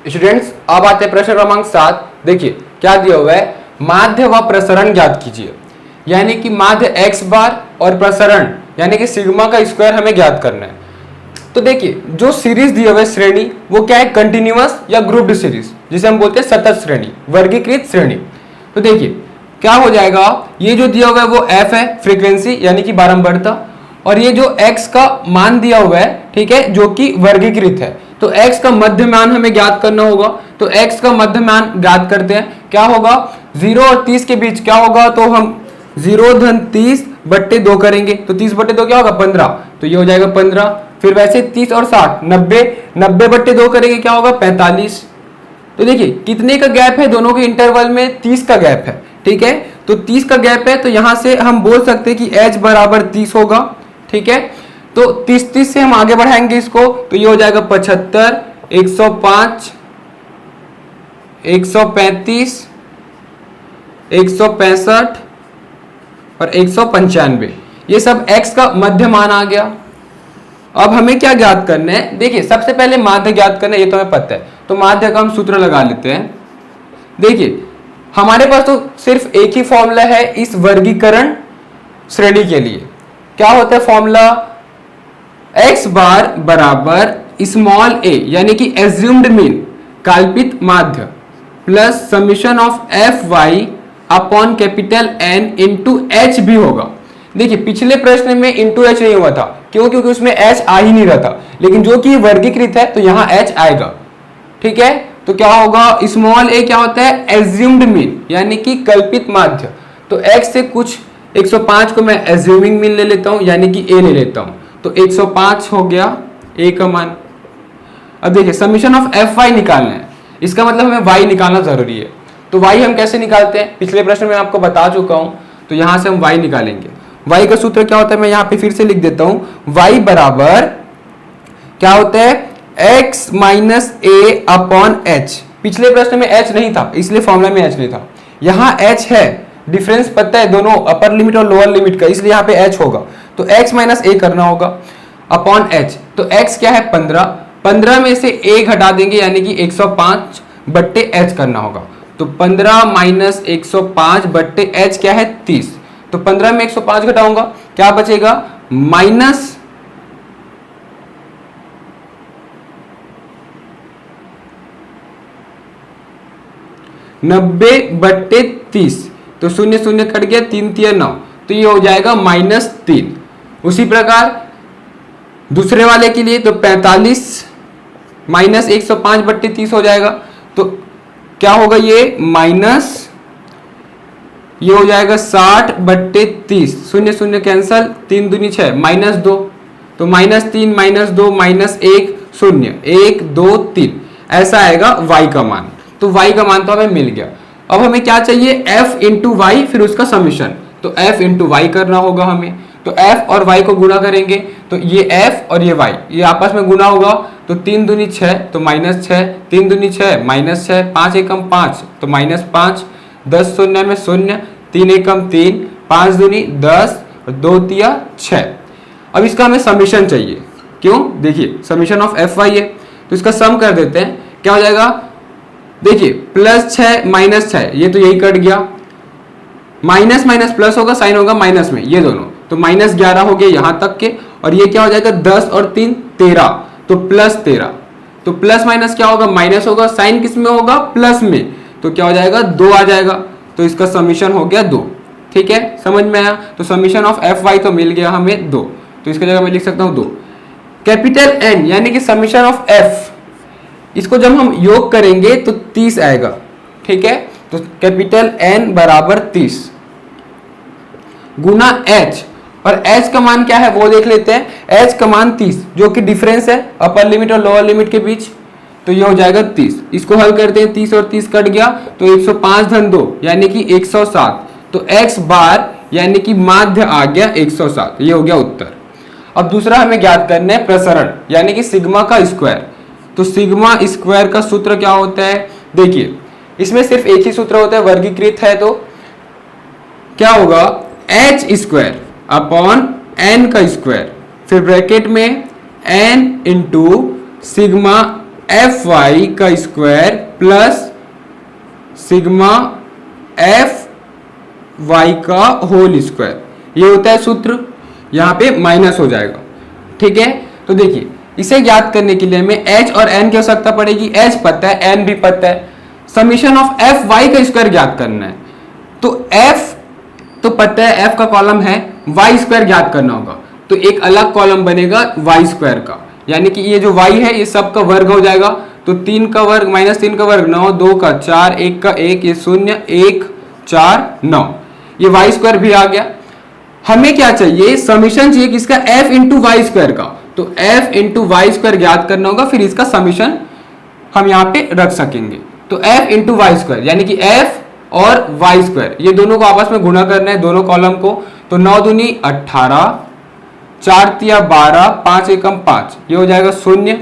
Students अब आते हैं प्रश्न क्रमांक 7। देखिए क्या दिया हुआ है, माध्य व प्रसरण ज्ञात कीजिए। यानी कि माध्य x बार और प्रसरण यानी कि सिग्मा का स्क्वायर हमें ज्ञात करना है। तो देखिए जो सीरीज दिया हुआ है श्रेणी वो क्या है, कंटिन्यूअस या ग्रुप्ड सीरीज, जिसे हम बोलते हैं सतत श्रेणी, वर्गीकृत श्रेणी। तो देखिए क्या हो जाएगा, ये जो दिया हुआ है वो f है फ्रीक्वेंसी यानी कि बारंबारता, और ये जो x का मान दिया हुआ है, ठीक है, जो कि वर्गीकृत है। तो x का मध्य मान हमें ज्ञात करना होगा। तो x का मध्य मान ज्ञात करते हैं, क्या होगा 0 और 30 के बीच क्या होगा, तो हम 0 धन 30 बट्टे 2 करेंगे, तो 30 बट्टे 2 क्या होगा 15, तो ये हो जाएगा 15। फिर वैसे 30 और 60 90 बट्टे 2 करेंगे क्या होगा 45। तो देखिए कितने का गैप है दोनों के इंटरवल में, 30 का गैप है, ठीक है। तो 30 का गैप है, तो यहां से हम बोल सकते हैं कि h बराबर 30 होगा, ठीक है। तो 30 से हम आगे बढ़ाएंगे इसको, तो ये हो जाएगा 75, 105, 135, 165 और 195। ये सब x का मध्य मान आ गया। अब हमें क्या ज्ञात करना है, देखिए सबसे पहले माध्य ज्ञात करना है, ये तो हमें पता है। तो माध्य का हम सूत्र लगा लेते हैं। देखिए हमारे पास तो सिर्फ एक ही फॉर्मूला है इस वर्गीकरण श्रेणी के लिए। क्या होता है फॉर्मूला, x बार बराबर स्मॉल a यानी कि एज्यूम्ड मीन काल्पित माध्य plus summation of F Y upon capital N into H भी होगा। देखिए पिछले प्रश्न में इंटू एच नहीं हुआ था, क्यों, क्योंकि उसमें h आ ही नहीं रहा था, लेकिन जो कि वर्गीकृत है तो यहाँ h आएगा, ठीक है। तो क्या होगा, स्मॉल a क्या होता है, एज्यूम्ड मीन यानी कि कल्पित माध्य। तो x से कुछ 105 को मैं एज्यूमिंग मीन ले लेता हूं यानी कि a ले लेता हूं, तो 105 हो गया a का मान। अब देखिए समीशन ऑफ एफ वाई निकालना है, इसका मतलब हमें y निकालना जरूरी है। तो y हम कैसे निकालते हैं, पिछले प्रश्न में आपको बता चुका हूं। तो यहां से हम y निकालेंगे। y का सूत्र क्या होता है, मैं यहां पे फिर से लिख देता हूं, y बराबर क्या होता है, x minus a upon h। पिछले प्रश्न में h नहीं था, इसलिए फॉर्मूला में h नहीं था। यहाँ h है, डिफरेंस पता है दोनों अपर लिमिट और लोअर लिमिट का, इसलिए यहाँ पे h होगा। तो x माइनस a करना होगा अपॉन h। तो x क्या है 15, 15 में से a घटा देंगे यानी कि 105 बट्टे h करना होगा। तो 15 माइनस 105 बट्टे h क्या है 30। तो 15 में 105 घटाऊंगा क्या बचेगा, माइनस 90 बट्टे 30। तो शून्य शून्य कट गया, 3 तिया 9, तो ये हो जाएगा -3। उसी प्रकार दूसरे वाले के लिए तो 45 माइनस 105 बट्टे 30 हो जाएगा। तो क्या होगा, ये माइनस, ये हो जाएगा 60 बट्टे 30, शून्य शून्य कैंसल, 3 दूनी 6, -2। तो -3 -2 -1 0, 1 2 3, ऐसा आएगा y का मान। तो y का मान तो हमें मिल गया। अब हमें क्या चाहिए, f इंटू वाई, फिर उसका समीशन। तो f इंटू वाई करना होगा हमें। तो f और y को गुणा करेंगे, तो ये f और ये y ये आपस में गुणा होगा। तो 3 दूनी 6, तो -6, 3 दूनी 6 -6, 5 एकम 5, तो -5, 10 शून्य में 0, 3 एकम 3, 5 दूनी 10, 2 तिया 6। अब इसका हमें समीशन चाहिए, क्यों, देखिए समीशन ऑफ एफ वाई है, तो इसका सम कर देते हैं। क्या हो जाएगा, देखिए +6 -6, ये तो यही कट गया, माइनस माइनस प्लस होगा, साइन होगा माइनस में, ये दोनों, तो -11 हो गए यहां तक के। और ये क्या हो जाएगा 10 और 3 13, तो +13। तो प्लस माइनस क्या होगा, माइनस होगा, साइन किस में होगा, प्लस में, तो क्या हो जाएगा 2 आ जाएगा। तो इसका समीशन हो गया 2, ठीक है, समझ में आया। तो समीशन ऑफ एफ वाई तो मिल गया हमें 2, तो इसकी जगह मैं लिख सकता हूं 2। कैपिटल एन यानी कि समीशन ऑफ एफ, इसको जब हम योग करेंगे तो 30 आएगा, ठीक है। तो कैपिटल एन बराबर 30 गुना h, और h का मान क्या है वो देख लेते हैं। h का मान 30 जो कि डिफरेंस है अपर लिमिट और लोअर लिमिट के बीच, तो ये हो जाएगा 30। इसको हल करते हैं, 30 और 30 कट गया, तो 105 धन 2 यानी कि 107। तो x बार यानी कि माध्य आ गया 107, ये हो गया उत्तर। अब दूसरा हमें ज्ञात करना है प्रसरण यानी कि सिग्मा का स्क्वायर। तो सिग्मा स्क्वायर का सूत्र क्या होता है, देखिए इसमें सिर्फ एक ही सूत्र होता है, वर्गीकृत है, तो क्या होगा h स्क्वायर अपॉन n का स्क्वायर, फिर ब्रैकेट में n into sigma F Y का square plus sigma F Y का होल स्क्वायर, ये होता है सूत्र, यहां पे माइनस हो जाएगा। ठीक है, तो देखिए इसे ज्ञात करने के लिए हमें h और n की आवश्यकता पड़ेगी। h पता है, n भी पता है। समीशन ऑफ एफ वाई का स्क्वायर ज्ञात करना है, तो f तो पता है, f का कॉलम है, y स्क्वायर ज्ञात करना होगा, तो एक अलग कॉलम बनेगा y स्क्वायर का, यानी कि ये जो y है ये सब का वर्ग हो जाएगा, तो 3 का वर्ग माइनस 3 का वर्ग 9, 2 का 4, 1 का 1, ये 0, 1 4 9, ये y स्क्वायर भी आ गया। हमें क्या चाहिए, समीशन चाहिए किसका, f इंटू वाई स्क्वायर का, तो f इंटू वाई स्क्वायर ज्ञात करना होगा, फिर इसका समीशन हम यहाँ पे रख सकेंगे। तो f इंटू वाई स्क्वायर यानी कि f और वाई स्क्वायर, ये दोनों को आपस में गुणा करना है, दोनों कॉलम को, तो 9 दूनी 18, 4 तिया 12, 5 एकम 5, ये हो जाएगा 0,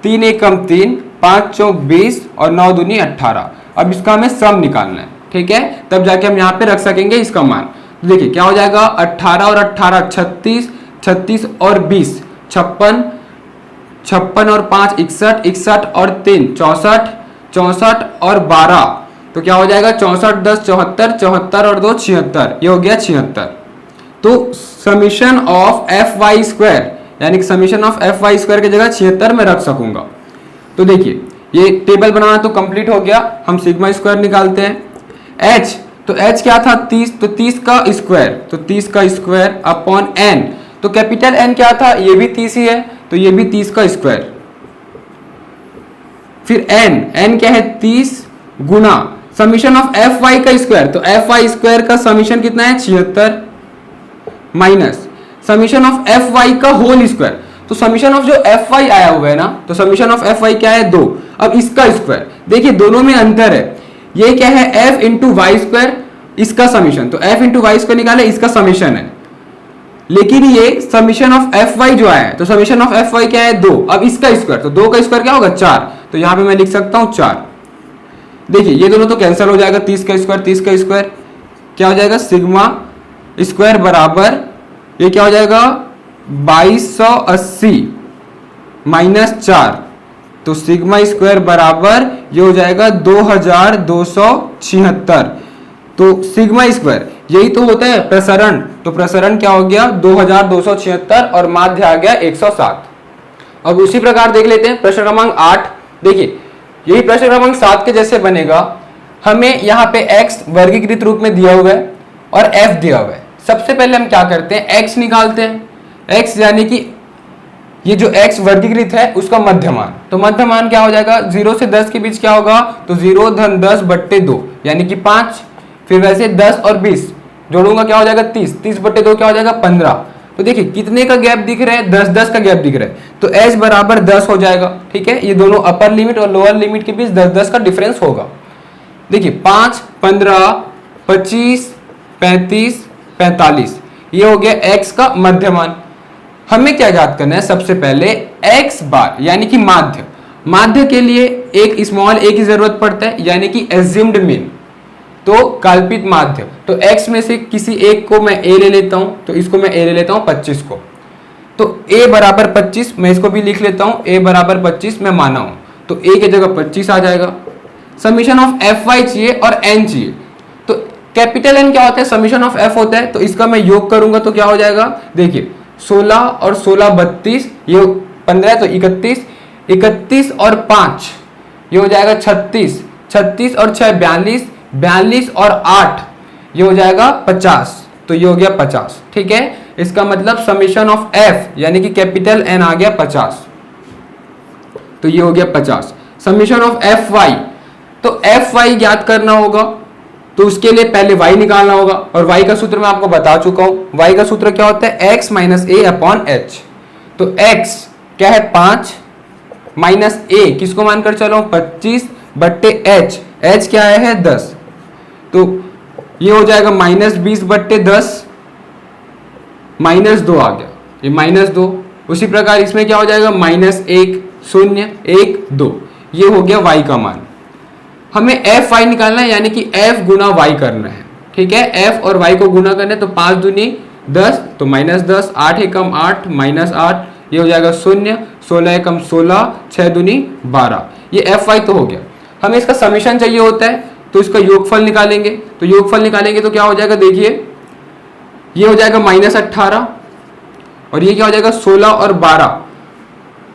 3 एकम 3, 5 चौक 20 और 9 दूनी 18। अब इसका हमें सम निकालना है, ठीक है, तब जाके हम यहाँ पे रख सकेंगे इसका मान। तो देखिए क्या हो जाएगा, 18 और 18 36, 36 और 20 56, 56 और 5 61, 61 और 3 64, 64 और 12, तो क्या हो जाएगा 64 10 74, 74 और 2 76, ये हो गया 76। तो summation of F Y square यानी कि summation of F Y square की जगह 76 में रख सकूंगा। तो देखिए ये टेबल बनाना तो कंप्लीट हो गया, हम सिग्मा स्क्वायर निकालते हैं। h, तो h क्या था 30, तो 30 का स्क्वायर, तो 30 का स्क्वायर अपॉन n, तो कैपिटल N क्या था, ये भी 30 ही है, तो ये भी 30 का स्क्वायर। फिर n क्या है 30 गुना समीशन ऑफ एफ वाई का स्क्वायर, तो एफ वाई स्क्वायर का समीशन कितना है 76 minus summation of F Y का होल स्क्वायर, तो समीशन ऑफ जो एफ वाई आया हुआ है ना, तो समीशन ऑफ एफ वाई क्या है 2। अब इसका स्क्वायर, देखिए दोनों में अंतर है, ये क्या है एफ इंटू वाई स्क्वायर, इसका समीशन, तो एफ इंटू वाई स्क्वायर निकाले, इसका समीशन है, लेकिन ये समीशन ऑफ एफ वाई जो आया है, तो समीशन ऑफ एफ वाई क्या है 2। अब इसका स्क्वायर, तो 2 का स्क्वायर क्या होगा 4, तो यहां पे मैं लिख सकता हूं 4। देखिए ये दोनों तो कैंसिल हो जाएगा, 30 का स्क्वायर 30 का स्क्वायर क्या हो जाएगा, सिग्मा स्क्वायर बराबर ये क्या हो जाएगा 2280 माइनस 4, तो सिग्मा स्क्वायर बराबर ये हो जाएगा 2276। तो सिग्मा स्क्वायर यही तो होता है प्रसरण, तो प्रसरण क्या हो गया 2276 और माध्य आ गया 107। अब उसी प्रकार देख लेते हैं प्रश्न क्रमांक 8। देखिए यही प्रश्न क्रमांक 7 के जैसे बनेगा, हमें यहाँ पे x वर्गीकृत रूप में दिया हुआ है और f दिया हुआ है। सबसे पहले हम क्या करते हैं x निकालते हैं, x यानी कि ये जो x वर्गीकृत है उसका मध्यमान, तो मध्यमान क्या हो जाएगा 0 से 10 के बीच क्या होगा, तो 0 धन 10 बट्टे 2 यानी कि 5, फिर वैसे 10 और 20 जोड़ूंगा क्या हो जाएगा 30, 30 बट्टे 2 क्या हो जाएगा 15। तो देखिए कितने का गैप दिख रहा है 10 10 का गैप दिख रहा है, तो h बराबर 10 हो जाएगा। ठीक है, ये दोनों अपर लिमिट और लोअर लिमिट के बीच 10 10 का डिफरेंस होगा। देखिए 5 15 25 35 45 ये हो गया x का मध्यमान। हमें क्या ज्ञात करना है, सबसे पहले x बार यानी कि माध्य, माध्य के लिए एक स्मॉल a की जरूरत पड़ता है यानी कि एज्यूम्ड मीन, तो कल्पित माध्य, तो x में से किसी एक को मैं a ले लेता हूं, तो इसको मैं a ले लेता हूं 25 को, तो a बराबर 25 मैं इसको भी लिख लेता हूं, a बराबर 25 मैं माना हूं, तो a की जगह 25 आ जाएगा। समीशन ऑफ एफ वाई चाहिए और n चाहिए, तो कैपिटल N क्या होता है समीशन ऑफ f होता है, तो इसका मैं योग करूंगा तो क्या हो जाएगा, देखिए 16 और 16 32, ये 15 तो 31, 31 और 5 ये हो जाएगा 36, 36 और 6 42, 42 और 8 ये हो जाएगा 50, तो ये हो गया 50। ठीक है, इसका मतलब समीशन ऑफ f यानी कि कैपिटल N आ गया 50, तो ये हो गया 50। समीशन ऑफ एफ वाई, तो एफ वाई ज्ञात करना होगा, तो उसके लिए पहले y निकालना होगा, और y का सूत्र मैं आपको बता चुका हूं। y का सूत्र क्या होता है x माइनस ए अपॉन एच, तो x क्या है 5 माइनस a किसको मानकर चलो 25 बट्टे h क्या है 10, तो ये हो जाएगा माइनस 20 बट्टे 10 माइनस 2 आ गया, ये माइनस 2। उसी प्रकार इसमें क्या हो जाएगा माइनस 1 0 1 2, ये हो गया y का मान। हमें एफ वाई निकालना है यानी कि f गुना y करना है। ठीक है, f और y को गुना करना है, तो 5 दूनी 10, तो माइनस 10, 8 एकम 8 माइनस 8, ये हो जाएगा 0, 16 एकम 16, 6 दूनी 12। ये एफ वाई तो हो गया। हमें इसका समीशन चाहिए होता है तो इसका योगफल निकालेंगे। तो योगफल निकालेंगे तो क्या हो जाएगा, देखिए ये हो जाएगा -18 और ये क्या हो जाएगा 16 और 12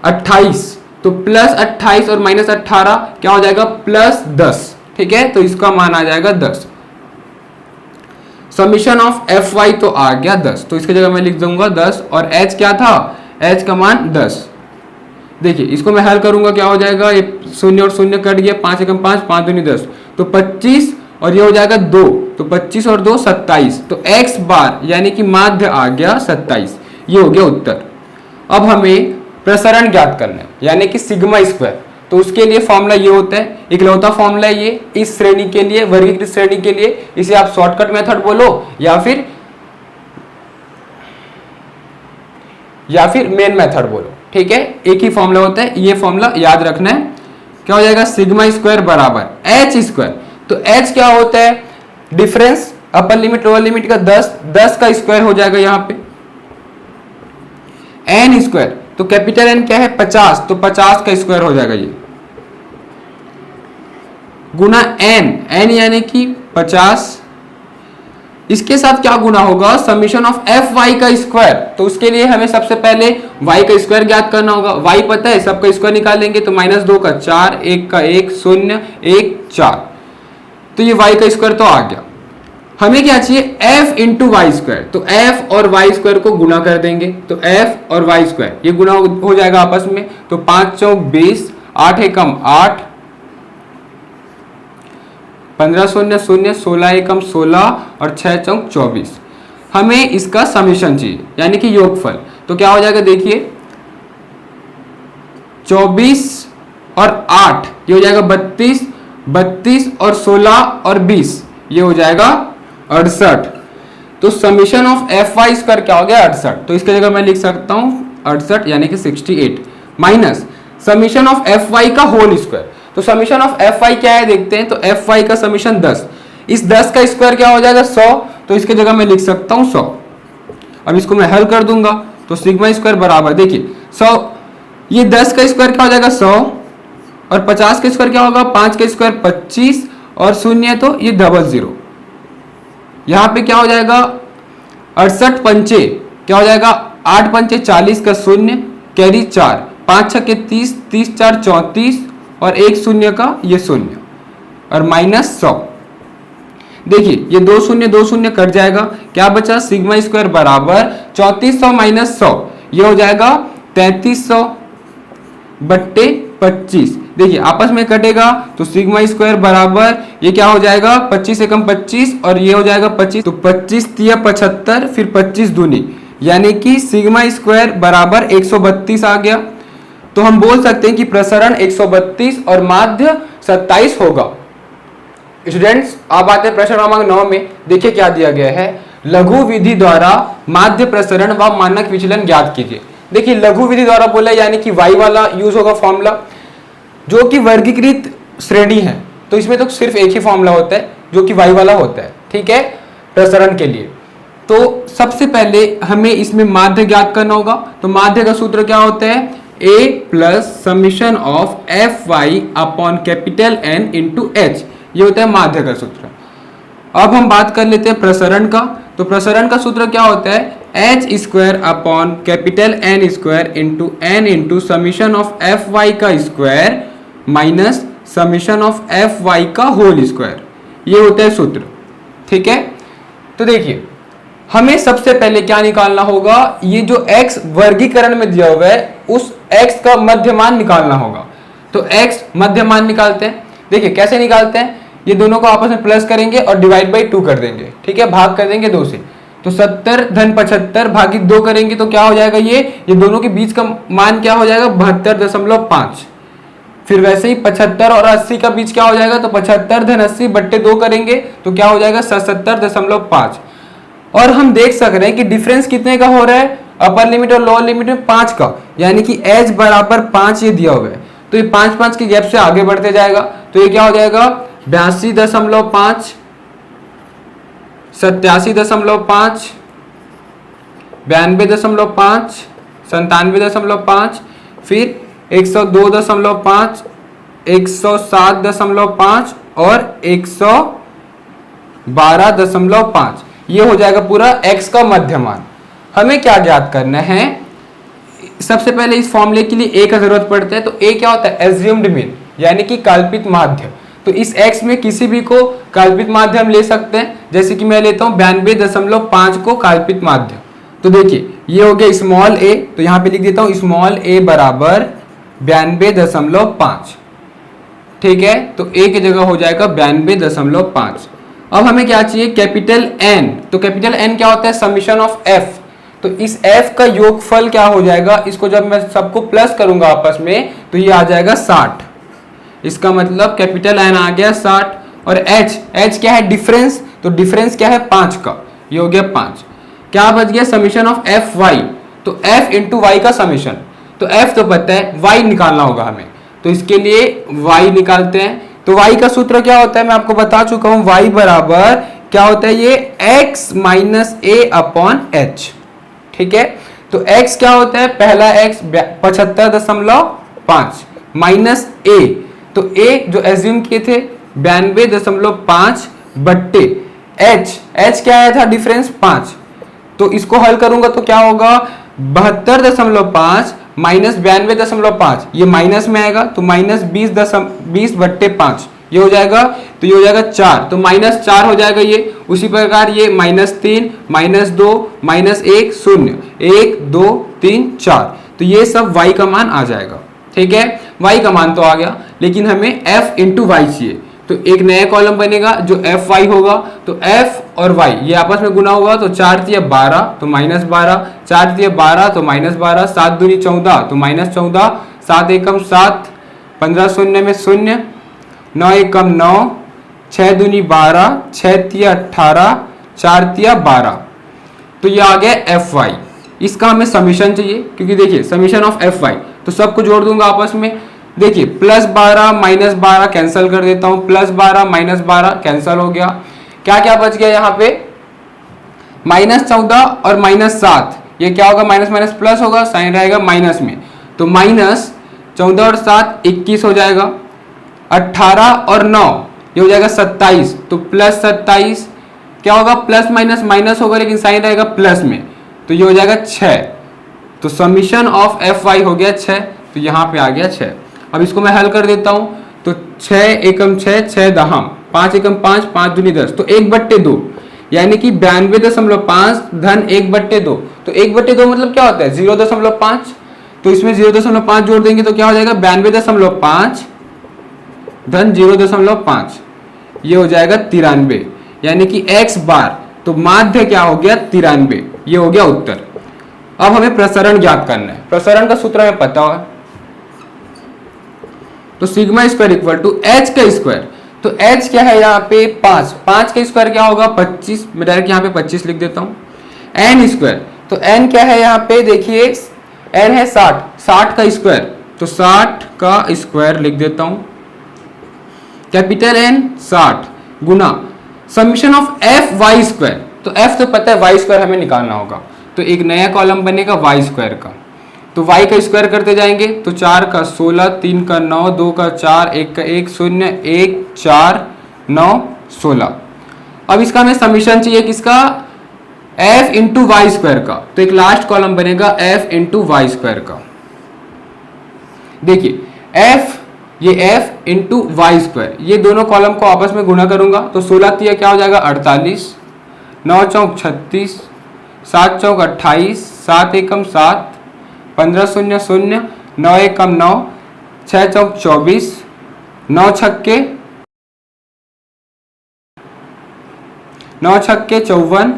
28, तो +28 और -18 क्या हो जाएगा +10। ठीक है, तो इसका मान आ जाएगा 10। समीशन ऑफ एफ वाई तो आ गया 10, तो इसकी जगह मैं लिख दूंगा 10 और एच क्या था, एच का मान 10। देखिए इसको मैं हल करूंगा, क्या हो जाएगा, ये 0 और 0 कट गया, 5 एकम 5, 5 दूनी 10, तो 25 और ये हो जाएगा 2, तो 25 और 2 27, तो x बार यानी कि माध्य आ गया 27। ये हो गया उत्तर। अब हमें प्रसरण ज्ञात करना है यानी कि सिग्मा स्क्वायर। तो उसके लिए फॉर्मूला ये होता है, इकलौता फॉर्मूला है ये इस श्रेणी के लिए, वर्गीकृत श्रेणी के लिए। इसे आप शॉर्टकट मेथड बोलो या फिर मेन मेथड बोलो। ठीक है, एक ही फॉर्मूला होता है, ये फॉर्मूला याद रखना है। क्या हो जाएगा, सिग्मा स्क्वायर बराबर एच स्क्वायर। तो एच क्या होता है, difference upper limit lower limit का 10 का स्क्वायर हो जाएगा यहाँ पे। एन स्क्वायर, तो कैपिटल एन क्या है 50, तो 50 का स्क्वायर हो जाएगा ये, गुना एन यानी कि 50। इसके साथ क्या गुना होगा, समीशन ऑफ एफ वाई का स्क्वायर। तो उसके लिए हमें सबसे पहले y का स्क्वायर ज्ञात करना होगा। y पता है, सबका स्क्वायर निकालेंगे तो -2 का 4, 1 का 1, 0, 1, 4, तो ये y का स्क्वायर तो आ गया। हमें क्या चाहिए, f इंटू वाई स्क्वायर। तो f और y स्क्वायर को गुना कर देंगे, तो f और y स्क्वायर ये गुना हो जाएगा आपस में। तो 5 चौक 20, 8 एकम 8, 15 0 0, 16 एकम 16 और 6 चौक 24। हमें इसका समीशन चाहिए यानी कि योगफल। तो क्या हो जाएगा, देखिए 24 और 8 ये हो जाएगा 32, 32 और 16 और 20 ये हो जाएगा 68। तो summation of F Y square क्या हो गया 68। तो इसकी जगह मैं लिख सकता हूं 68 यानी कि 68 minus summation of F Y का होल स्क्वायर। तो समीशन ऑफ एफ वाई क्या है देखते हैं। तो एफ वाई का समीशन 10, इस 10 का स्क्वायर क्या हो जाएगा 100, तो इसके जगह मैं लिख सकता हूं 100। अब इसको मैं हल कर दूंगा तो सिग्मा स्क्वायर बराबर, देखिए 100, ये 10 का स्क्वायर क्या हो जाएगा 100 और 50 का स्क्वायर क्या होगा, 5 का स्क्वायर 25 और 0 तो ये 00। यहाँ पे क्या हो जाएगा 68 पंचे क्या हो जाएगा 8 पंचे 40 का 0 कैरी 4, 5 6 के 30, 30 4 34 और 1 0 का ये 0 और -100। देखिए ये 2 0 कट जाएगा, क्या बचा, सिग्मा स्क्वायर बराबर 3400 माइनस 100 ये हो जाएगा 3300 बट्टे 25। देखिए आपस में कटेगा तो सिग्मा स्क्वायर बराबर ये क्या हो जाएगा 25 एकम 25 और ये हो जाएगा 25, तो 25 तिया 75 फिर 25 दूनी यानी कि सिग्मा स्क्वायर बराबर 132 आ गया। तो हम बोल सकते हैं कि प्रसरण 132 और माध्य 27 होगा। स्टूडेंट्स अब आते हैं प्रश्न क्रमांक 9 में। देखिए क्या दिया गया है, लघु विधि द्वारा माध्य प्रसरण व मानक विचलन ज्ञात कीजिए। देखिए लघु विधि द्वारा बोला यानी कि y वाला यूज होगा फॉर्मूला, जो कि वर्गीकृत श्रेणी है। तो इसमें तो सिर्फ एक ही फॉर्मूला होता है जो कि y वाला होता है, ठीक है, प्रसरण के लिए। तो सबसे पहले हमें इसमें माध्य ज्ञात करना होगा। तो माध्य का सूत्र क्या होता है, a plus summation of F Y upon capital N into H, ये होता है माध्य का सूत्र। अब हम बात कर लेते हैं प्रसरण का। तो प्रसरण का सूत्र क्या होता है, H square upon capital N square into N into summation of F Y का square minus summation of F Y का होल स्क्वायर, ये होता है सूत्र, ठीक है। तो देखिए हमें सबसे पहले क्या निकालना होगा, ये जो x वर्गीकरण में दिया हुआ है उस x का मध्यमान निकालना होगा। तो x मध्यमान निकालते हैं। देखिए कैसे निकालते हैं, ये दोनों को आपस में प्लस करेंगे और डिवाइड बाई 2 कर देंगे, ठीक है, भाग कर देंगे 2 से। तो 70 धन 75 भागित 2 करेंगे तो क्या हो जाएगा, ये दोनों के बीच का मान क्या हो जाएगा 72.5। फिर वैसे ही 75 और 80 का बीच क्या हो जाएगा, तो 75 धन 80 बट्टे 2 करेंगे तो क्या हो जाएगा 77.5। और हम देख सक रहे हैं कि डिफरेंस कितने का हो रहा है, अपर लिमिट और लोअर लिमिट में 5 का, यानी कि h बराबर 5 ये दिया हुआ है। तो ये 5 के गैप से आगे बढ़ते जाएगा। तो ये क्या हो जाएगा 82.5, 87.5, 92.5, 97.5, फिर 102.5, 107.5 और 112.5। ये हो जाएगा पूरा x का मध्य मान। हमें क्या ज्ञात करना है, सबसे पहले इस फॉर्मूले के लिए a का जरूरत पड़ता है। तो a क्या होता है, एज्यूम्ड मीन, यानी कि कल्पित माध्य। तो इस x में किसी भी को कल्पित माध्य हम ले सकते हैं, जैसे कि मैं लेता हूं 92.5 को कल्पित माध्य। तो देखिए ये हो गया स्मॉल a, तो यहां पे लिख देता हूं स्मॉल a बराबर 92.5। ठीक है, तो a की जगह हो जाएगा 92.5। अब हमें क्या चाहिए, कैपिटल N। तो कैपिटल N क्या होता है, समीशन ऑफ f। तो इस f का योगफल क्या हो जाएगा, इसको जब मैं सबको प्लस करूंगा आपस में तो ये आ जाएगा 60। इसका मतलब कैपिटल N आ गया 60। और h क्या है, डिफरेंस। तो डिफरेंस क्या है, 5 का, ये हो गया 5। क्या बच गया, समीशन ऑफ एफ वाई। तो f इंटू वाई का समीशन। तो f तो पता है, y निकालना होगा हमें, तो इसके लिए y निकालते हैं। तो y का सूत्र क्या होता है, मैं आपको बता चुका हूं, y बराबर क्या होता है, ये x minus a upon h। ठीक है, तो x क्या होता है, पहला x 75.5 माइनस a, तो a जो एज्यूम किए थे 92.5 बट्टे h क्या आया था, डिफरेंस 5। तो इसको हल करूंगा तो क्या होगा, 72.5 माइनस 92.5, ये माइनस में आएगा तो माइनस 20/5 ये हो जाएगा। तो ये हो जाएगा 4, तो -4 हो जाएगा ये। उसी प्रकार ये -3, -2, -1, 0, 1, 2, 3, 4, तो ये सब y का मान आ जाएगा। ठीक है, y का मान तो आ गया, लेकिन हमें f इंटू वाई चाहिए। तो एक नया कॉलम बनेगा जो एफ वाई होगा। तो f और y ये आपस में गुना होगा, तो 4 तिया 12 तो -12, 4 तिया 12 तो -12, 7 दूनी 14 तो -14, 7 एकम 7, 15 शून्य में 0, 9 एकम 9, 6 दूनी 12, 6 तिया 18, 4 तिया 12। तो ये आ गया एफ वाई। इसका हमें समीशन चाहिए, क्योंकि देखिए समीशन ऑफ एफ वाई, तो सबको जोड़ दूंगा आपस में। देखिए +12 -12 कैंसिल कर देता हूं, +12 -12 कैंसिल हो गया। क्या क्या बच गया यहाँ पे, -14 और -7, ये क्या होगा, माइनस माइनस प्लस होगा, साइन रहेगा माइनस में। तो -14 और 7 21 हो जाएगा, 18 और 9 ये हो जाएगा 27, तो +27 क्या होगा, प्लस माइनस माइनस होगा लेकिन साइन रहेगा प्लस में, तो ये हो जाएगा 6। तो समीशन ऑफ एफ वाई हो गया 6, तो यहाँ पे आ गया 6। अब इसको मैं हल कर देता हूँ, तो 6 एकम 6, 6 दहम, 5 एकम 5, 5 दूनी 10, तो 1/2, यानी कि 92.5 धन 1/2। तो 1/2 मतलब क्या होता है, 0.5। तो इसमें 0.5 जोड़ देंगे तो क्या हो जाएगा, 92.5 धन 0.5, ये हो जाएगा 93, यानी कि x बार। तो माध्य क्या हो गया, 93, ये हो गया उत्तर। अब हमें प्रसरण ज्ञात करना है। प्रसरण का सूत्र हमें पता है, तो sigma square equal to h का स्क्वायर। तो h क्या है यहाँ पे 5, 5 का स्क्वायर क्या होगा 25, मैं डायरेक्ट यहाँ पे 25 लिख देता हूँ। n स्क्वायर, तो n क्या है यहाँ पे, देखिए n है 60, 60 का स्क्वायर, तो 60 का स्क्वायर लिख देता हूँ, कैपिटल N 60 गुना summation of F Y square. तो f तो पता है, y स्क्वायर हमें निकालना होगा, तो एक नया कॉलम बनेगा y स्क्वायर का। तो y का स्क्वायर करते जाएंगे, तो 4 का 16, 3 का 9, 2 का 4, 1 का 1, 0, 1, 4, 9, 16। अब इसका हमें समीशन चाहिए किसका, f इंटू वाई स्क्वायर का। तो एक लास्ट कॉलम बनेगा f इंटू वाई स्क्वायर का। देखिए f, ये f इंटू वाई स्क्वायर, ये दोनों कॉलम को आपस में गुणा करूंगा, तो 16 तिया क्या हो जाएगा 48, 9 चौक 36, 7 चौक 28, 7 एकम 7, 15 शून्य 0, 9 एकम 9, 6 चौक 24, 9 छक्के 54,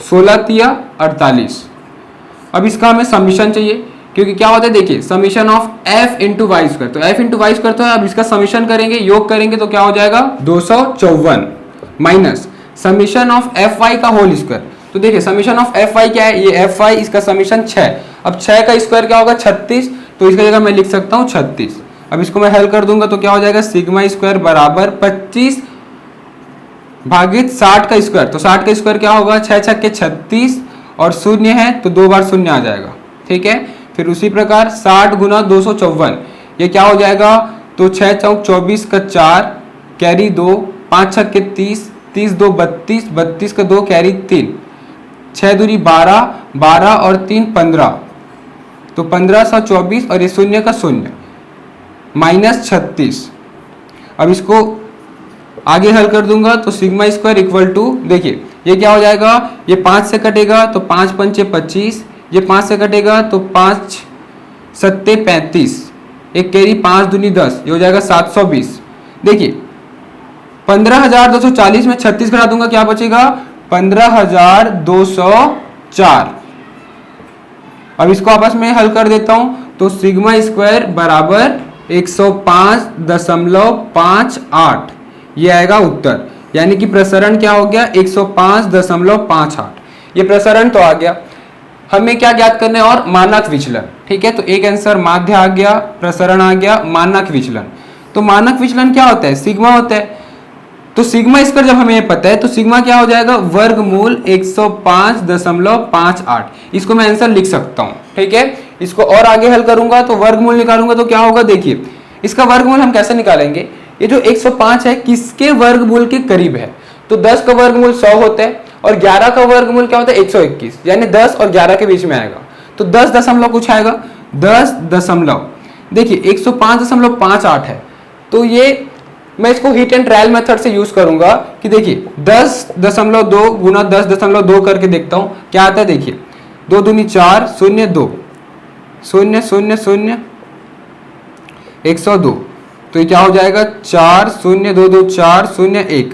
16 तिया 48। अब इसका हमें समीशन चाहिए, क्योंकि क्या होता है, देखिए summation of f into Y square. तो f इंटू वाई स्क्वायर, तो अब इसका समीशन करेंगे, योग करेंगे तो क्या हो जाएगा 254 minus summation of F Y का होल स्क्वायर। तो देखिए समीशन ऑफ एफ वाई क्या है, ये एफ वाई, इसका समीशन 6। अब 6 का स्क्वायर क्या होगा 36, तो इसका जगह मैं लिख सकता हूँ 36। अब इसको मैं हल कर दूंगा तो क्या हो जाएगा, सिग्मा स्क्वायर बराबर 25 भागित 60 का स्क्वायर। तो 60 का स्क्वायर क्या होगा, 6 छक्के 36 और 0 है तो 2 बार 0 आ जाएगा। ठीक है। फिर उसी प्रकार 60 गुना 254, ये क्या हो जाएगा, तो 6 चौक 24 का 4 कैरी 2, 5 छक्के 30, 30 2 32, 32 का 2 कैरी 3, 6 दूरी 12, 12 और 3 15, तो 1524 और ये शून्य का शून्य -36। अब इसको आगे हल कर दूंगा तो सिग्मा स्क्वायर इक्वल टू, देखिए ये क्या हो जाएगा, ये 5 से कटेगा तो 5 पंचे 25, ये 5 से कटेगा तो 5 सत्ते 35, एक कैरी 5 दूनी 10, ये हो जाएगा 720। देखिए 15,240 में 36 घटा दूंगा, क्या बचेगा 15,204। अब इसको आपस में हल कर देता हूं तो सिग्मा स्क्वायर बराबर 105.58, ये आएगा उत्तर। यानी कि प्रसरण क्या हो गया 105.58, ये प्रसरण तो आ गया। हमें क्या ज्ञात करना है, और मानक विचलन, ठीक है। तो एक आंसर माध्य आ गया, प्रसरण आ गया, मानक विचलन। तो मानक विचलन क्या होता है, सिग्मा होता है। तो सिग्मा स्क्वायर जब हमें पता है तो सिग्मा क्या हो जाएगा, वर्गमूल 105.58। इसको मैं आंसर लिख सकता हूं, ठीक है। इसको और आगे हल करूंगा तो वर्गमूल निकालूंगा तो क्या होगा, देखिए इसका वर्गमूल हम कैसे निकालेंगे, ये जो 105 है किसके वर्गमूल के करीब है, तो 10 का वर्गमूल 100 होता है और 11 का वर्गमूल क्या होता है 121, यानी 10 और 11 के बीच में आएगा। तो 10 दशमलव कुछ आएगा, 10 दशमलव, देखिए 105.58 है। तो ये मैं इसको हीट एंड ट्रायल मेथड से यूज करूंगा कि देखिए 10.2 गुना 10.2 करके देखता हूं क्या आता है। देखिए 2 दूनी 4, 0 2 0 0 0 102, तो ये क्या हो जाएगा 4 0 2 2 4 0 1,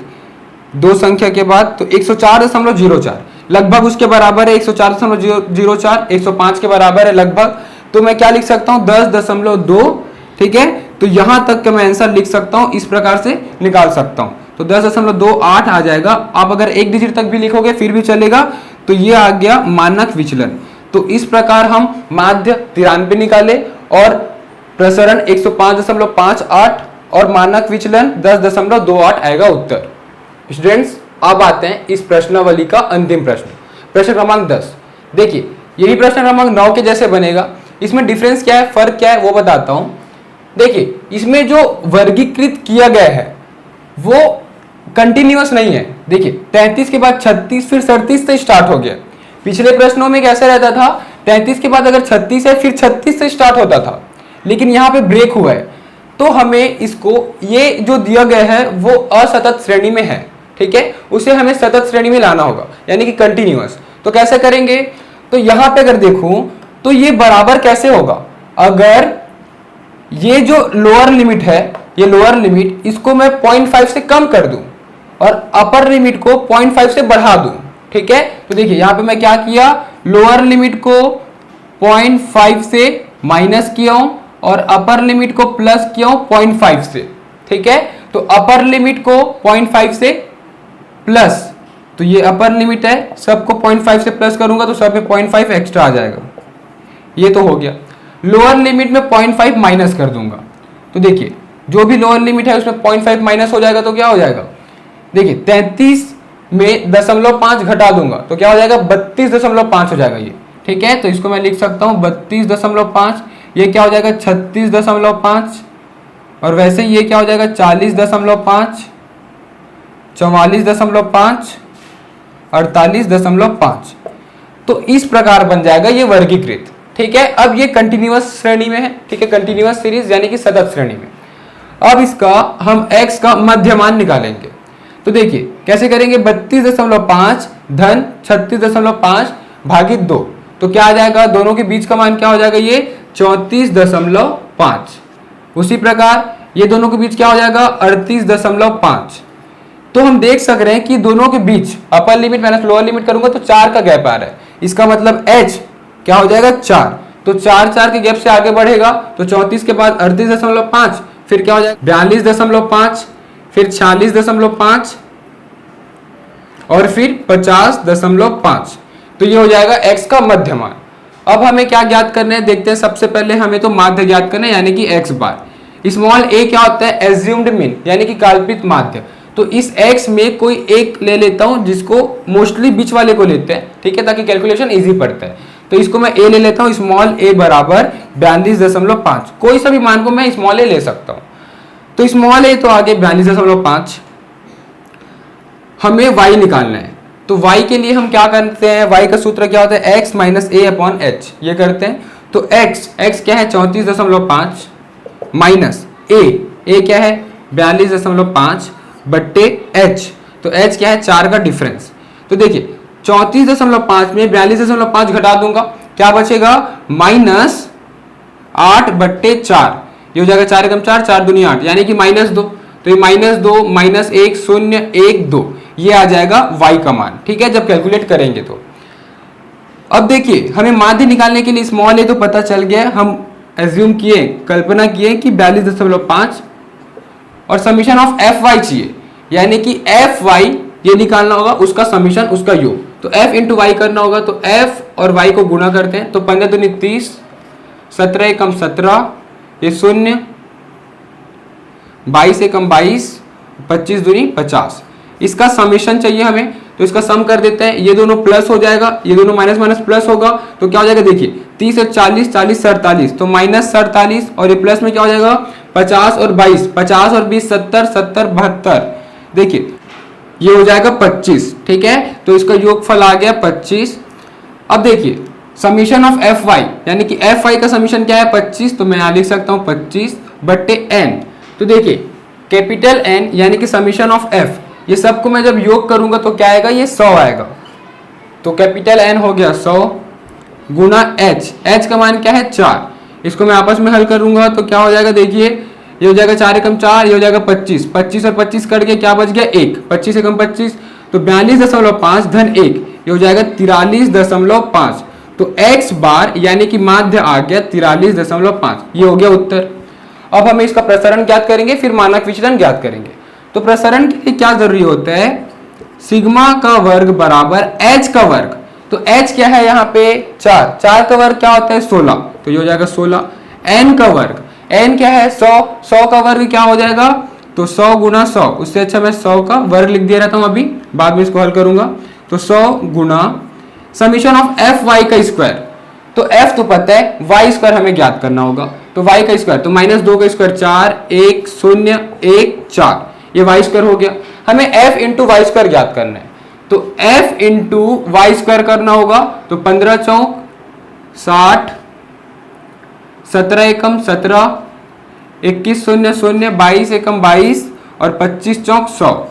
दो संख्या के बाद तो 104.04 लगभग उसके बराबर है, 104.04 105 के बराबर है लगभग। तो मैं क्या लिख सकता हूं 10.2, ठीक है। तो यहां तक का मैं आंसर लिख सकता हूं, इस प्रकार से निकाल सकता हूं। तो 10.28 आ जाएगा। आप अगर एक डिजिट तक भी लिखोगे फिर भी चलेगा। तो ये आ गया मानक विचलन। तो इस प्रकार हम माध्य 93 निकाले और प्रसरण 105.58 और मानक विचलन 10.28 आएगा उत्तर। स्टूडेंट्स अब आते हैं इस प्रश्नावली का अंतिम प्रश्न, प्रश्न क्रमांक 10। देखिए यही प्रश्न क्रमांक 9 के जैसे बनेगा। इसमें डिफरेंस क्या है, फर्क क्या है वो बताता हूं। देखिए इसमें जो वर्गीकृत किया गया है वो कंटिन्यूअस नहीं है। देखिए 33 के बाद 36 फिर 37 से स्टार्ट हो गया। पिछले प्रश्नों में कैसे रहता था, 33 के बाद अगर 36 है फिर 36 से स्टार्ट होता था, लेकिन यहाँ पे ब्रेक हुआ है। तो हमें इसको, ये जो दिया गया है वो असतत श्रेणी में है, ठीक है, उसे हमें सतत श्रेणी में लाना होगा, यानी कि कंटिन्यूअस। तो कैसे करेंगे, तो यहाँ पे अगर देखूं तो ये बराबर कैसे होगा, अगर ये जो लोअर लिमिट है, ये लोअर लिमिट इसको मैं 0.5 से कम कर दूं और अपर लिमिट को 0.5 से बढ़ा दूं, ठीक है। तो देखिए यहाँ पे मैं क्या किया, लोअर लिमिट को 0.5 से माइनस किया हूं और अपर लिमिट को प्लस किया हूं 0.5 से, ठीक है। तो अपर लिमिट को 0.5 से प्लस, तो ये अपर लिमिट है, सबको 0.5 से प्लस करूंगा तो सब में 0.5 एक्स्ट्रा आ जाएगा, ये तो हो गया। लोअर लिमिट में 0.5 माइनस कर दूंगा, तो देखिए जो भी लोअर लिमिट है उसमें 0.5 माइनस हो जाएगा तो क्या हो जाएगा, देखिए 33 में 0.5 घटा दूंगा तो क्या हो जाएगा 32.5 हो जाएगा ये, ठीक है। तो इसको मैं लिख सकता हूं 32.5, ये क्या हो जाएगा 36.5 और वैसे ये क्या हो जाएगा 40.5, 44.5, 48.5। तो इस प्रकार बन जाएगा ये वर्गीकृत, ठीक है। अब ये कंटिन्यूअस श्रेणी में है, ठीक है, कंटिन्यूअस सीरीज यानी कि सतत श्रेणी में। अब इसका हम x का मध्यमान निकालेंगे। तो देखिए कैसे करेंगे, 32.5 धन 36.5 भागित 2, तो क्या आ जाएगा, दोनों के बीच का मान क्या हो जाएगा, ये 34.5। उसी प्रकार ये दोनों के बीच क्या हो जाएगा 38.5। तो हम देख सक रहे हैं कि दोनों के बीच upper limit minus lower limit करूंगा तो 4 का गैप आ रहा है। इसका मतलब h क्या हो जाएगा 4, तो 4 के गैप से आगे बढ़ेगा तो 34 के बाद 38.5, फिर क्या हो जाएगा 42.5, फिर 46.5 और फिर 50.5। तो ये हो जाएगा x का मध्यमान। अब हमें क्या ज्ञात करना है, देखते हैं। सबसे पहले हमें तो माध्य ज्ञात करना है, यानी कि x बार। स्मॉल a क्या होता है, एज्यूम्ड मीन यानी कि कल्पित माध्य। तो इस x में कोई एक ले लेता हूं जिसको मोस्टली बीच वाले को लेते हैं, ठीक है, ताकि कैलकुलेशन इजी पड़ता है। तो इसको मैं ए ले लेता हूं, स्मॉल ए बराबर 42.5। कोई सा भी मान को मैं स्मॉल ए ले सकता हूं। तो स्मॉल ए तो आगे 42.5। हमें y निकालना है, तो y के लिए हम क्या करते हैं, y का सूत्र क्या होता है, x माइनस ए अपॉन एच, ये करते हैं। तो x क्या है 34.5 माइनस ए क्या है 42.5 बट्टे h, तो h क्या है 4 का डिफरेंस। तो देखिए 34.5 में 42.5 घटा दूंगा, क्या बचेगा -8 बट्टे 4, ये हो जाएगा 4 एकम 4, 4 दूनी 8, यानी कि -2। तो ये -2 -1 0 1 2, ये आ जाएगा y का मान, ठीक है, जब कैलकुलेट करेंगे तो। अब देखिए हमें माध्य निकालने के लिए स्मॉल ए तो पता चल गया, हम एज्यूम किए, कल्पना किए कि 42.5 और समीशन ऑफ एफ वाई चाहिए, यानी कि एफ वाई ये निकालना होगा, उसका समीशन, उसका योग। तो f इंटू वाई करना होगा, तो f और y को गुणा करते हैं, तो 15 दूनी 30, 17 एकम 17, ये 0, 22 एकम 22, 25 दूनी 50। इसका समीशन चाहिए हमें, तो इसका सम कर देते हैं, ये दोनों प्लस हो जाएगा, ये दोनों माइनस माइनस प्लस होगा, तो क्या हो जाएगा देखिए 30 और 40, 40 47, तो -47, और ये प्लस में क्या हो जाएगा 50 और 22, 50 और 20 70, 70 72, देखिए ये हो जाएगा 25, ठीक है। तो इसका योगफल आ गया 25। अब देखिए समीशन ऑफ एफ वाई, यानी कि एफ वाई का समीशन क्या है 25, तो मैं यहाँ लिख सकता हूँ 25 बट्टे एन। तो देखिए कैपिटल एन यानी कि समीशन ऑफ एफ, ये सबको मैं जब योग करूंगा तो क्या आएगा, ये 100 आएगा। तो कैपिटल एन हो गया 100 गुना एच, एच का मान क्या है 4, इसको मैं आपस में हल करूंगा तो क्या हो जाएगा देखिए, ये हो जाएगा 4 एकम 4, ये हो जाएगा 25, 25 और 25 कट के क्या बच गया 1, 25 एकम 25, तो 42.5 धन 1, ये हो जाएगा 43.5। तो x बार यानी कि माध्य आ गया 43.5, ये हो गया उत्तर। अब हमें इसका प्रसरण ज्ञात करेंगे, फिर मानक विचलन ज्ञात करेंगे। तो प्रसरण के लिए क्या जरूरी होता है, सिग्मा का वर्ग बराबर h का वर्ग। तो h क्या है यहाँ पे 4, 4 का वर्ग क्या होता है 16, तो ये हो जाएगा 16। n का वर्ग, n क्या है 100, 100 का वर्ग क्या हो जाएगा, तो 100 गुना 100, उससे अच्छा मैं 100 का वर्ग लिख दे रहा हूँ, अभी बाद में इसको हल करूंगा। तो 100 गुना समीशन ऑफ एफ वाई का स्क्वायर, तो f तो पता है, y स्क्वायर हमें ज्ञात करना होगा, तो y का स्क्वायर, तो -2 का स्क्वायर 4, 1 0 1 4, ये y स्क्वायर हो गया। हमें f इंटू वाई स्क्वायर ज्ञात करना है, तो f इंटू वाई स्क्वायर करना होगा, तो 15 चौक 60, 17 एकम 17, 21 0 0, 22 एकम 22 और 25 चौक 100।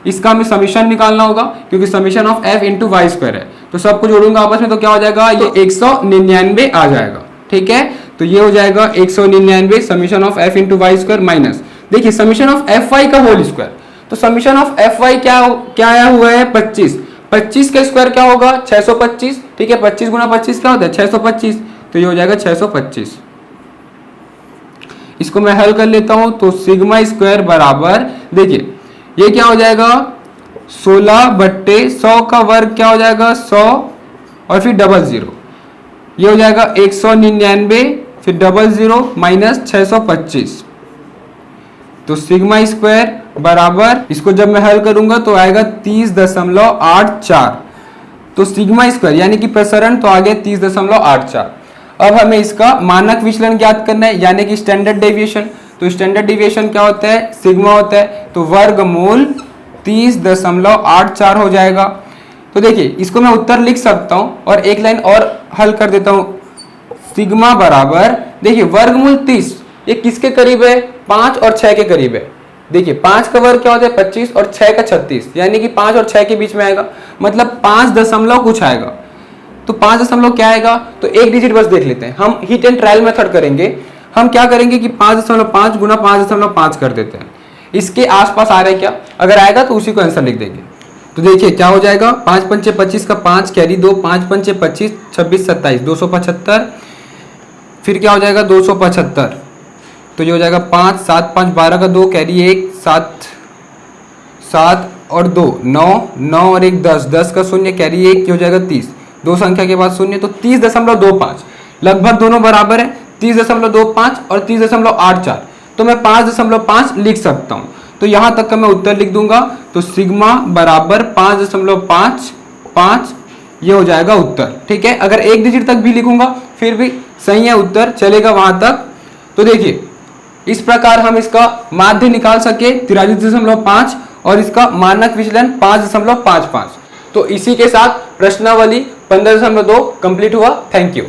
इसका हमें समीशन निकालना होगा, क्योंकि summation of f into Y square है, तो सबको जोड़ूंगा आपस में, तो क्या हो जाएगा, ये 199 आ जाएगा, ठीक है। तो ये हो जाएगा 199 summation of f into Y square minus, देखिए समीशन ऑफ एफ वाई का होल स्क्वायर, तो समीशन ऑफ एफ वाई क्या आया हुआ है 25, 25 का स्क्वायर क्या होगा 625, ठीक है, 25 गुना 25 क्या होता है 625, तो ये हो जाएगा 625। इसको मैं हल कर लेता हूं, तो सिग्मा स्क्वायर बराबर, देखिए ये क्या हो जाएगा 16 बट्टे 100 का वर्ग क्या हो जाएगा 100 और फिर 00, ये हो जाएगा 199 फिर 00 माइनस 625। तो सिग्मा स्क्वायर बराबर, इसको जब मैं हल करूंगा तो आएगा 30.84। तो सिग्मा स्क्वायर यानी कि प्रसरण तो आ गया 30.84। अब हमें इसका मानक विचलन ज्ञात करना है, यानी कि स्टैंडर्ड डेविएशन। तो स्टैंडर्ड डेविएशन क्या होता है, सिग्मा होता है, तो वर्गमूल 30.84 हो जाएगा। तो देखिए इसको मैं उत्तर लिख सकता हूं और एक लाइन और हल कर देता हूं, सिग्मा बराबर, देखिए वर्गमूल 30 ये किसके करीब है 5 और 6 के करीब है। देखिए 5 का वर्ग क्या होता है 25 और 6 का 36, यानी कि 5 और 6 के बीच में आएगा, मतलब 5 दशमलव कुछ आएगा। तो 5 दशमलव क्या आएगा, तो एक डिजिट बस देख लेते हैं, हम हिट एंड ट्रायल मेथड करेंगे। हम क्या करेंगे कि 5.5 गुना 5.5 कर देते हैं, इसके आसपास आ रहा है क्या, अगर आएगा तो उसी को आंसर लिख देंगे। तो देखिए क्या हो जाएगा 5 पंचे 25 का 5 कैरी 2, 5 पंचे 25 26 27 275, फिर क्या हो जाएगा 275, तो ये हो जाएगा 5 7 5 12 का 2 कैरी 1 7 7 और 2 9 9 और 1 10 10 का 0 कैरी 1, ये हो जाएगा 30, दो संख्या के बाद 0, तो 30.25 लगभग दोनों बराबर है, 30.25 और 30.84, तो मैं 5.5 लिख सकता हूं। तो यहां तक का मैं उत्तर लिख दूंगा, तो सिग्मा बराबर 5.5 5 ये हो जाएगा उत्तर। ठीक है, अगर एक डिजिट तक भी लिखूंगा फिर भी सही है, उत्तर चलेगा वहां तक। तो देखिए इस प्रकार हम इसका माध्य निकाल सके 43.5 और इसका मानक विचलन 5.55। तो इसी के साथ प्रश्नावली 15.2 कंप्लीट हुआ। Thank you.